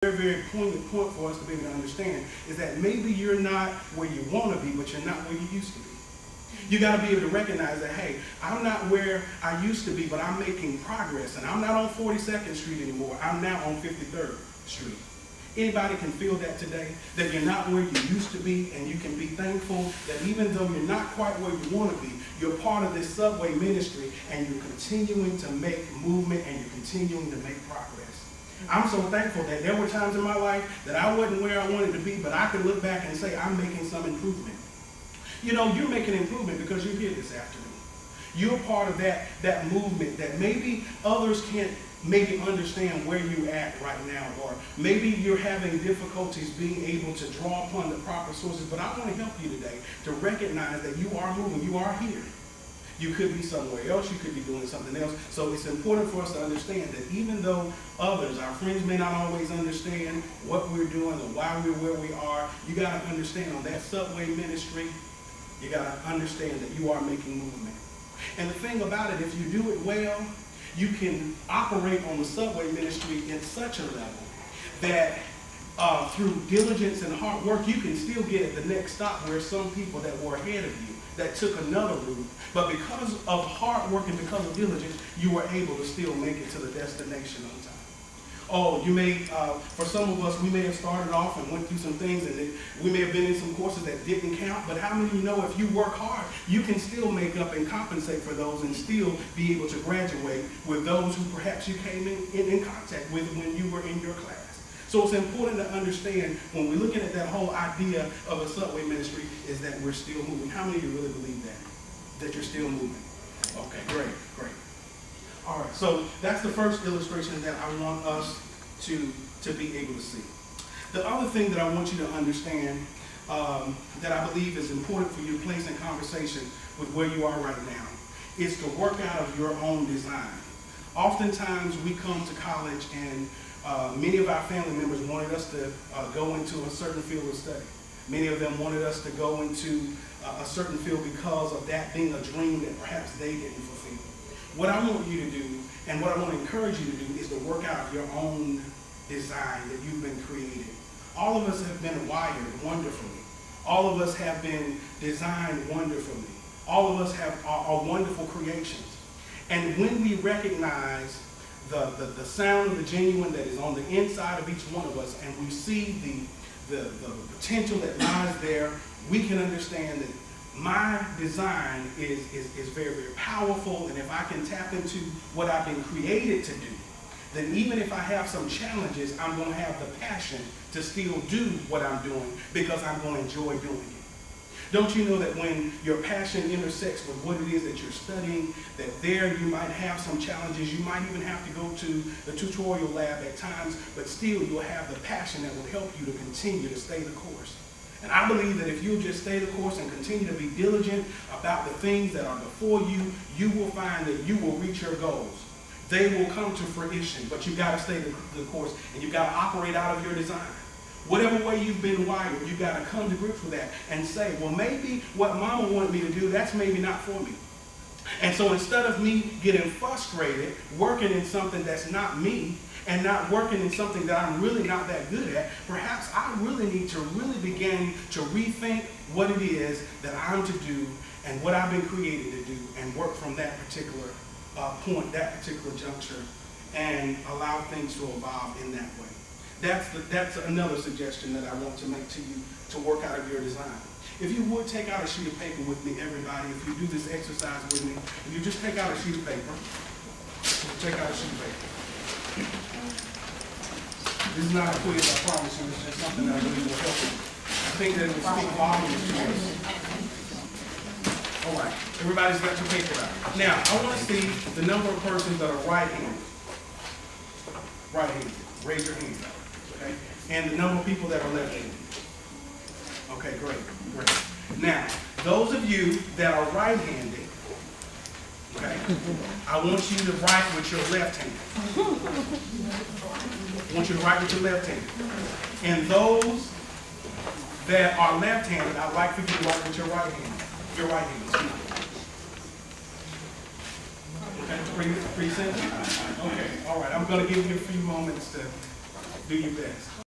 very, very poignant point for us to be able to understand is that maybe you're not where you want to be, but you're not where you used to be. You got to be able to recognize that, hey, I'm not where I used to be, but I'm making progress. And I'm not on 42nd Street anymore. I'm now on 53rd Street. Anybody can feel that today, that you're not where you used to be, and you can be thankful that even though you're not quite where you want to be, you're part of this subway ministry, and you're continuing to make movement, and you're continuing to make progress. I'm so thankful that there were times in my life that I wasn't where I wanted to be, but I can look back and say I'm making some improvement. You know, you're making improvement because you're here this afternoon. You're part of that movement that maybe others can't maybe understand where you're at right now, or maybe you're having difficulties being able to draw upon the proper sources, but I want to help you today to recognize that you are moving, you are here. You could be somewhere else, you could be doing something else. So it's important for us to understand that even though others, our friends may not always understand what we're doing or why we're where we are, you got to understand on that subway ministry, you got to understand that you are making movement. And the thing about it, if you do it well, you can operate on the subway ministry in such a level that through diligence and hard work, you can still get at the next stop where some people that were ahead of you that took another route. But because of hard work and because of diligence, you were able to still make it to the destination on time. Oh, you may, for some of us, we may have started off and went through some things, and we may have been in some courses that didn't count, but how many of you know if you work hard, you can still make up and compensate for those and still be able to graduate with those who perhaps you came in contact with when you were in your class. So it's important to understand when we're looking at that whole idea of a subway ministry is that we're still moving. How many of you really believe that? That you're still moving? Okay, great, great. All right, so that's the first illustration that I want us to be able to see. The other thing that I want you to understand that I believe is important for you to place in conversation with where you are right now is to work out of your own design. Oftentimes we come to college and many of our family members wanted us to go into a certain field of study. Many of them wanted us to go into a certain field because of that being a dream that perhaps they didn't fulfill. What I want you to do, and what I want to encourage you to do, is to work out your own design that you've been created. All of us have been wired wonderfully. All of us have been designed wonderfully. All of us are wonderful creations. And when we recognize the sound of the genuine that is on the inside of each one of us, and we see the potential that lies there, we can understand that my design is very, very powerful, and if I can tap into what I've been created to do, then even if I have some challenges, I'm going to have the passion to still do what I'm doing because I'm going to enjoy doing it. Don't you know that when your passion intersects with what it is that you're studying, that there you might have some challenges, you might even have to go to the tutorial lab at times, but still you'll have the passion that will help you to continue to stay the course. And I believe that if you'll just stay the course and continue to be diligent about the things that are before you, you will find that you will reach your goals. They will come to fruition, but you've got to stay the course, and you've got to operate out of your design. Whatever way you've been wired, you've got to come to grips with that and say, well, maybe what mama wanted me to do, that's maybe not for me. And so instead of me getting frustrated, working in something that's not me, and not working in something that I'm really not that good at, perhaps I really need to really begin to rethink what it is that I'm to do and what I've been created to do, and work from that particular point, that particular juncture, and allow things to evolve in that way. That's another suggestion that I want to make to you to work out of your design. If you would take out a sheet of paper with me, everybody, if you do this exercise with me, if you just take out a sheet of paper, take out a sheet of paper. This is not a quiz, I promise you. It's just something that I really will help you. I think that it will speak volumes to us. All right, everybody's got your paper out. Now, I want to see the number of persons that are right-handed. Right-handed. Raise your hand. Okay? And the number of people that are left-handed. Okay, great, great. Now, those of you that are right-handed, okay, I want you to write with your left hand. I want you to write with your left hand. And those that are left-handed, I'd like for you to write with your right hand. Your right hand. Okay, pretty simple? Okay, all right. I'm going to give you a few moments to Do your best.